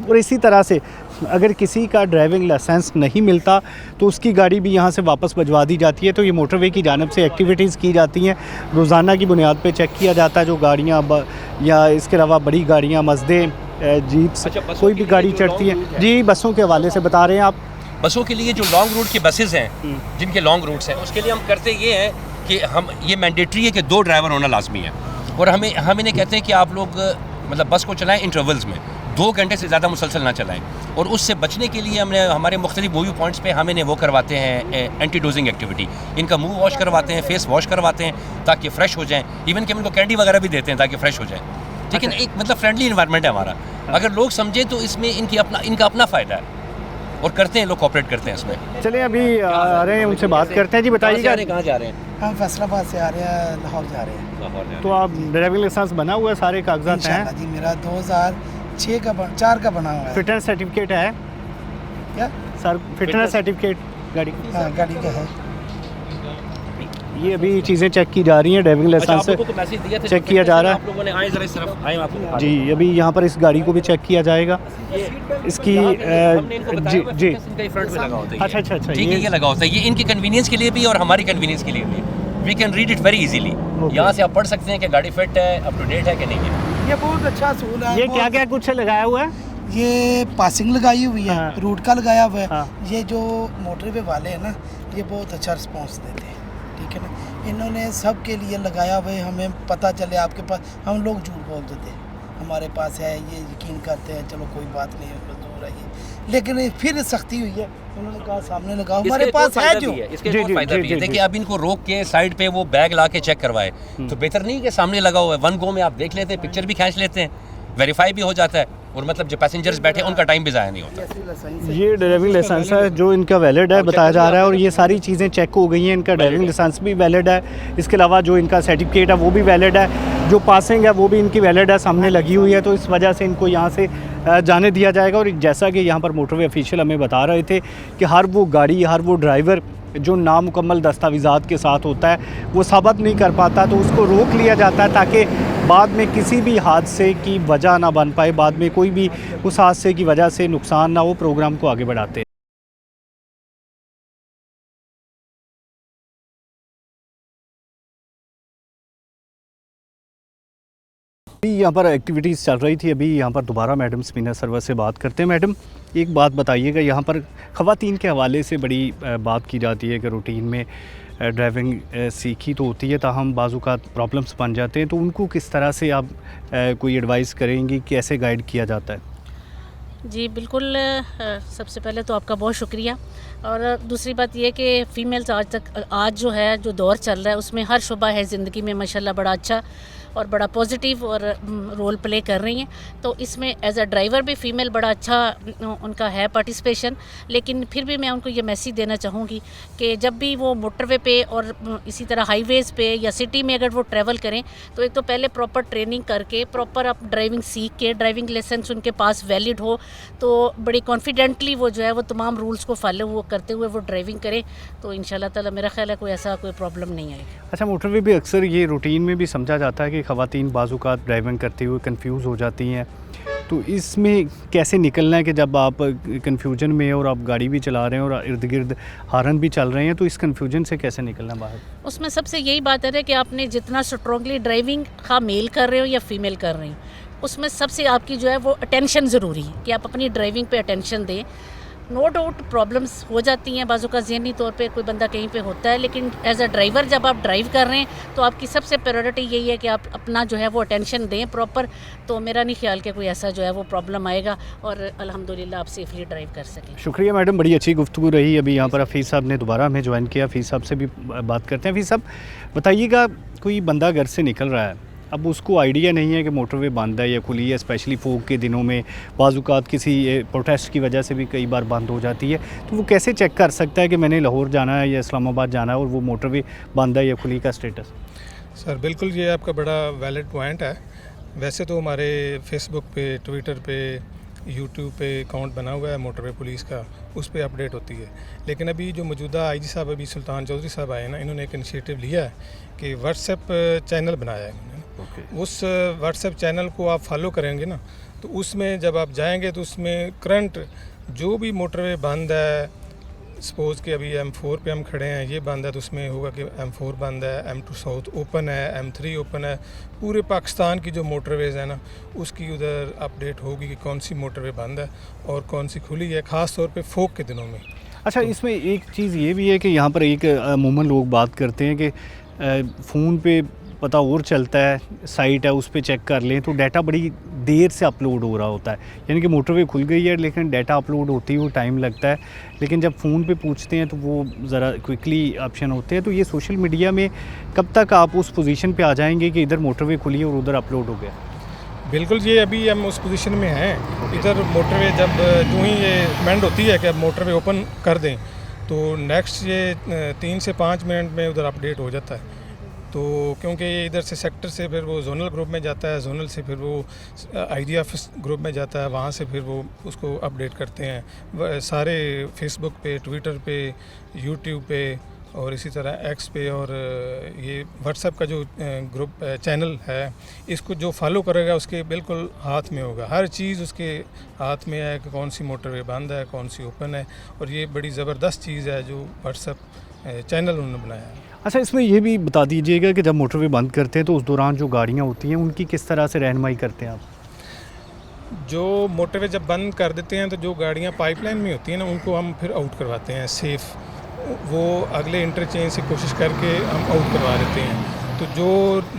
और इसी तरह से अगर किसी का ड्राइविंग लाइसेंस नहीं मिलता तो उसकी गाड़ी भी यहाँ से वापस भिजवा दी जाती है। तो ये मोटरवे की जानिब से एक्टिविटीज़ की जाती हैं, रोज़ाना की बुनियाद पे चेक किया जाता है जो गाड़ियाँ या इसके अलावा बड़ी गाड़ियाँ, मज़दे, जीप्स, कोई भी गाड़ी चढ़ती है। जी, बसों के हवाले से बता रहे हैं आप? बसों के लिए जो लॉन्ग रूट की बसेस हैं, जिनके लॉन्ग रूट्स हैं, उसके लिए हम करते ये हैं कि हम ये मैंडेटरी है कि 2 ड्राइवर होना लाजमी है, और हम इन्हें कहते हैं कि आप लोग मतलब बस को चलाएं इंटरवल्स में, 2 घंटे से ज़्यादा मुसलसल ना चलाएं। और उससे बचने के लिए हमने हमारे मुख्तलिफ मूवी पॉइंट्स पे हम इन्हें वो करवाते हैं एंटी डोजिंग एक्टिविटी, इनका मुंह वॉश करवाते हैं, फेस वॉश करवाते हैं ताकि फ्रेश हो जाएं, इवन कि हम इनको कैंडी वगैरह भी देते हैं ताकि फ्रेश हो जाएं। ठीक है, एक मतलब फ्रेंडली इन्वायरमेंट है हमारा। अगर लोग समझें तो इसमें इनका अपना फ़ायदा है, और करते हैं, लोग कोऑपरेट करते हैं इसमें। चलिए अभी आ रहे हैं, उनसे बात करते हैं। जी बताइएगा, कहाँ जा रहे हैं? हम फैसलाबाद से आ रहे हैं, लाहौर जा रहे हैं। तो आप ड्राइविंग लाइसेंस बना हुआ है, सारे कागजात हैं? इंशाल्लाह जी, मेरा 2006 का 4 का बना हुआ है। फिटनेस सर्टिफिकेट है क्या सर? फिटनेस सर्टिफिकेट गाड़ी हाँ, गाड़ी का है। ये अभी चीज़ें चेक की जा रही हैं, ड्राइविंग लाइसेंस चेक किया जा रहा है। आप लोगों ने आए जरा इस तरफ आए, आपको जी अभी यहाँ पर इस गाड़ी को भी चेक किया जाएगा। इसकी जी जी फ्रंट में लगा होता है। अच्छा अच्छा अच्छा, ठीक है, ये लगा होता है, ये इनकी कन्वीनियंस के लिए भी और हमारी कन्वीनियंस के लिए भी। We can read it very easily. यहाँ से आप पढ़ सकते हैं कि गाड़ी फिट है, अप टू डेट है कि नहीं है। ये बहुत अच्छा सूल है। ये क्या क्या कुछ लगाया हुआ है? ये पासिंग लगाई हुई है, हाँ। रूट का लगाया हुआ है। हाँ। ये जो मोटरवे वाले हैं ना, ये बहुत अच्छा रिस्पांस देते हैं। ठीक है ना, इन्होंने सब के लिए लगाया हुआ है। हमें पता चले आपके पास, हम लोग झूठ बोल देते हैं हमारे पास है, ये यकीन करते हैं चलो कोई बात नहीं है, मंजूर है ये। लेकिन फिर सख्ती हुई है, उन्होंने कहा सामने लगाओ, हमारे पास है जो। इसके बहुत फायदा भी है। देखिए अब इनको रोक के साइड पे वो बैग ला के चेक करवाए तो बेहतर नहीं कि सामने लगा हुआ है, 1 गो में आप देख लेते हैं, पिक्चर भी खींच लेते हैं, वेरीफाई भी हो जाता है, और मतलब जो पैसेंजर्स बैठे उनका टाइम भी ज़ाया नहीं होता। ये ड्राइविंग लाइसेंस है जो इनका वैलिड है बताया जा रहा है, और ये सारी चीज़ें चेक हो गई हैं। इनका ड्राइविंग लाइसेंस भी वैलिड है, इसके अलावा जो इनका सर्टिफिकेट है वो भी वैलिड है, जो पासिंग है वो भी इनकी वैलिड है, सामने लगी हुई है। तो इस वजह से इनको यहाँ से जाने दिया जाएगा। और जैसा कि यहाँ पर मोटरवे ऑफिशियल हमें बता रहे थे कि हर वो गाड़ी, हर वो ड्राइवर जो नामुकम्मल दस्तावेज़ात के साथ होता है वो साबित नहीं कर पाता, तो उसको रोक लिया जाता है ताकि बाद में किसी भी हादसे की वजह ना बन पाए, बाद में कोई भी उस हादसे की वजह से नुकसान ना हो, प्रोग्राम को आगे बढ़ाते हैं। यहाँ पर एक्टिविटीज़ चल रही थी, अभी यहाँ पर दोबारा मैडम स्पिनर सर्वर से बात करते हैं। मैडम एक बात बताइएगा, यहाँ पर ख़वातीन के हवाले से बड़ी बात की जाती है कि रूटीन में ड्राइविंग सीखी तो होती है, ताहम बाज़-औक़ात प्रॉब्लम्स बन जाते हैं, तो उनको किस तरह से आप कोई एडवाइस करेंगी, कैसे गाइड किया जाता है? जी बिल्कुल, सबसे पहले तो आपका बहुत शुक्रिया। और दूसरी बात ये कि फ़ीमेल्स आज जो है, जो दौर चल रहा है, उसमें हर शुबा है ज़िंदगी में माशाल्लाह बड़ा अच्छा और बड़ा पॉजिटिव और रोल प्ले कर रही हैं। तो इसमें एज अ ड्राइवर भी फ़ीमेल बड़ा अच्छा उनका है पार्टिसिपेशन। लेकिन फिर भी मैं उनको ये मैसेज देना चाहूँगी कि जब भी वो मोटरवे पे और इसी तरह हाईवेज़ पे या सिटी में अगर वो ट्रैवल करें तो एक तो पहले प्रॉपर ट्रेनिंग करके, प्रॉपर आप ड्राइविंग सीख के, ड्राइविंग लाइसेंस उनके पास वैलिड हो, तो बड़ी कॉन्फिडेंटली वो जो है वो तमाम रूल्स को फॉलो वो करते हुए वो ड्राइविंग करें, तो इंशाल्लाह ताला मेरा ख्याल है कोई ऐसा कोई प्रॉब्लम नहीं आएगी। अच्छा, मोटरवे भी अक्सर ये रूटीन में भी समझा जाता है कि ख़वातीन बाज़-औक़ात ड्राइविंग करते हुए कंफ्यूज हो जाती हैं, तो इसमें कैसे निकलना है कि जब आप कन्फ्यूजन में और आप गाड़ी भी चला रहे हैं और इर्द गिर्द हारन भी चल रहे हैं, तो इस कन्फ्यूजन से कैसे निकलना बाहर? उसमें सबसे यही बात है कि आपने जितना स्ट्रॉन्गली ड्राइविंग खा मेल कर रहे हो या फीमेल कर रहे हो, उसमें सबसे आपकी जो है वो अटेंशन ज़रूरी है कि आप अपनी ड्राइविंग पे अटेंशन दें। नो डाउट प्रॉब्लम्स हो जाती हैं बाज़ों का, ज़हनी तौर पे कोई बंदा कहीं पे होता है, लेकिन एज अ ड्राइवर जब आप ड्राइव कर रहे हैं तो आपकी सबसे प्रायोरिटी यही है कि आप अपना जो है वो अटेंशन दें प्रॉपर। तो मेरा नहीं ख्याल कि कोई ऐसा जो है वो प्रॉब्लम आएगा और अल्हम्दुलिल्लाह आप सेफली ड्राइव कर सकें। शुक्रिया मैडम, बड़ी अच्छी गुफ्तगू रही। अभी यहाँ पर हफीज़ साहब ने दोबारा हमें ज्वाइन किया, हफीज़ साहब से भी बात करते हैं। हफीज़ साहब बताइएगा, कोई बंदा घर से निकल रहा है, अब उसको आइडिया नहीं है कि मोटरवे बंद है या खुली है, स्पेशली फोग के दिनों में बाज़-औक़ात किसी प्रोटेस्ट की वजह से भी कई बार बंद हो जाती है, तो वो कैसे चेक कर सकता है कि मैंने लाहौर जाना है या इस्लामाबाद जाना है और वो मोटरवे बंद है या खुली का स्टेटस? सर बिल्कुल, ये आपका बड़ा वैलिड पॉइंट है। वैसे तो हमारे फेसबुक पे, ट्विटर पे, यूट्यूब पे अकाउंट बना हुआ है मोटरवे पुलिस का, उस पर अपडेट होती है। लेकिन अभी जो मौजूदा आईजी साहब अभी सुल्तान चौधरी साहब आए ना, इन्होंने एक इनिशिएटिव लिया है कि व्हाट्सएप चैनल बनाया है। उस व्हाट्सएप चैनल को आप फॉलो करेंगे ना, तो उसमें जब आप जाएंगे तो उसमें करंट जो भी मोटरवे बंद है, सपोज़ कि अभी M4 पे हम खड़े हैं, ये बंद है, तो उसमें होगा कि M4 बंद है, M2 साउथ ओपन है, M3 ओपन है। पूरे पाकिस्तान की जो मोटरवेज़ है ना, उसकी उधर अपडेट होगी कि कौन सी मोटरवे बंद है और कौन सी खुली है, ख़ास तौर पे फोग के दिनों में। अच्छा, इसमें एक चीज़ ये भी है कि यहाँ पर एक अमूमन लोग बात करते हैं कि फ़ोन पे पता और चलता है, साइट है उस पे चेक कर लें तो डाटा बड़ी देर से अपलोड हो रहा होता है, यानी कि मोटरवे खुल गई है लेकिन डाटा अपलोड होते ही वो टाइम लगता है, लेकिन जब फ़ोन पे पूछते हैं तो वो ज़रा क्विकली ऑप्शन होते हैं। तो ये सोशल मीडिया में कब तक आप उस पोजीशन पे आ जाएंगे कि इधर मोटरवे खुली है और उधर अपलोड हो गया? बिल्कुल, ये अभी हम उस पोजीशन में हैं। इधर मोटरवे जब जो ही ये कमेंड होती है कि अब मोटरवे ओपन कर दें तो नेक्स्ट ये 3 से 5 मिनट में उधर अपडेट हो जाता है। तो क्योंकि ये इधर से सेक्टर से फिर वो जोनल ग्रुप में जाता है, जोनल से फिर वो आईडी ऑफिस ग्रुप में जाता है, वहाँ से फिर वो उसको अपडेट करते हैं सारे फेसबुक पे, ट्विटर पे, यूट्यूब पे और इसी तरह एक्स पे और ये व्हाट्सएप का जो ग्रुप चैनल है, इसको जो फॉलो करेगा उसके बिल्कुल हाथ में होगा, हर चीज़ उसके हाथ में है कि कौन सी मोटरवे बंद है, कौन सी ओपन है। और ये बड़ी ज़बरदस्त चीज़ है जो व्हाट्सएप चैनल उन्होंने बनाया है। अच्छा, इसमें ये भी बता दीजिएगा कि जब मोटरवे बंद करते हैं तो उस दौरान जो गाड़ियाँ होती हैं उनकी किस तरह से रहनुमाई करते हैं आप? जो मोटरवे जब बंद कर देते हैं तो जो गाड़ियाँ पाइपलाइन में होती हैं ना, उनको हम फिर आउट करवाते हैं सेफ़, वो अगले इंटरचेंज से कोशिश करके हम आउट करवा देते हैं। तो जो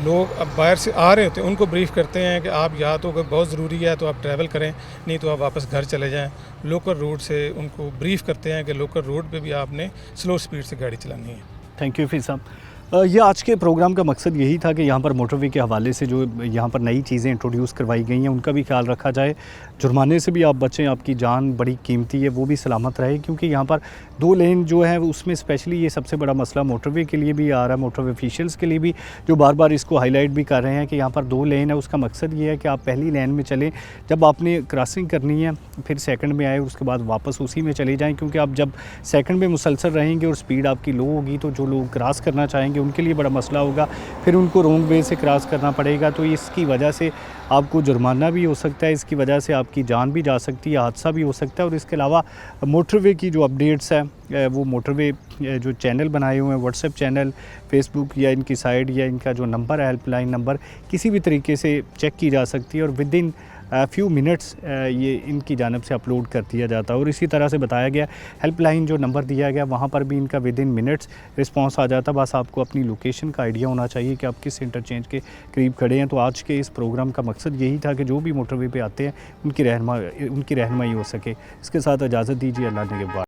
लोग अब बाहर से आ रहे होते हैं उनको ब्रीफ करते हैं कि आप या तो अगर बहुत ज़रूरी है तो आप ट्रैवल करें, नहीं तो आप वापस घर चले जाएं। लोकल रोड से उनको ब्रीफ करते हैं कि लोकल रोड पे भी आपने स्लो स्पीड से गाड़ी चलानी है। थैंक यू फी साहब। ये आज के प्रोग्राम का मकसद यही था कि यहाँ पर मोटरवे के हवाले से जो यहाँ पर नई चीज़ें इंट्रोड्यूस करवाई गई हैं उनका भी ख्याल रखा जाए, जुर्माने से भी आप बचें, आपकी जान बड़ी कीमती है वो भी सलामत रहे, क्योंकि यहाँ पर 2 लेन जो है उसमें स्पेशली ये सबसे बड़ा मसला मोटरवे के लिए भी आ रहा है, मोटरवे ऑफिशियल्स के लिए भी जो बार बार इसको हाईलाइट भी कर रहे हैं कि यहाँ पर 2 लेन है। उसका मकसद ये है कि आप पहली लेन में चलें, जब आपने क्रॉसिंग करनी है फिर सेकंड में आए, उसके बाद वापस उसी में चले जाएँ, क्योंकि आप जब सेकंड में मुसलसल रहेंगे और स्पीड आपकी लो होगी तो जो लोग क्रॉस करना चाहेंगे उनके लिए बड़ा मसला होगा, फिर उनको रॉन्ग वे से क्रॉस करना पड़ेगा। तो इसकी वजह से आपको जुर्माना भी हो सकता है, इसकी वजह से आपकी जान भी जा सकती है, हादसा भी हो सकता है। और इसके अलावा मोटरवे की जो अपडेट्स है वो मोटरवे जो चैनल बनाए हुए हैं, व्हाट्सएप चैनल, फेसबुक या इनकी साइट या इनका जो नंबर है, हेल्पलाइन नंबर, किसी भी तरीके से चेक की जा सकती है और विद इन फ्यू मिनट्स ये इनकी जानिब से अपलोड कर दिया जाता है। और इसी तरह से बताया गया हेल्पलाइन जो नंबर दिया गया वहाँ पर भी इनका विद इन मिनट्स रिस्पांस आ जाता। बस आपको अपनी लोकेशन का आइडिया होना चाहिए कि आप किस इंटरचेंज के करीब खड़े हैं। तो आज के इस प्रोग्राम का मकसद यही था कि जो भी मोटरवे पे आते हैं उनकी रहनुमाई हो सके। इसके साथ इजाज़त दीजिए, अल्लाह ने के बाद।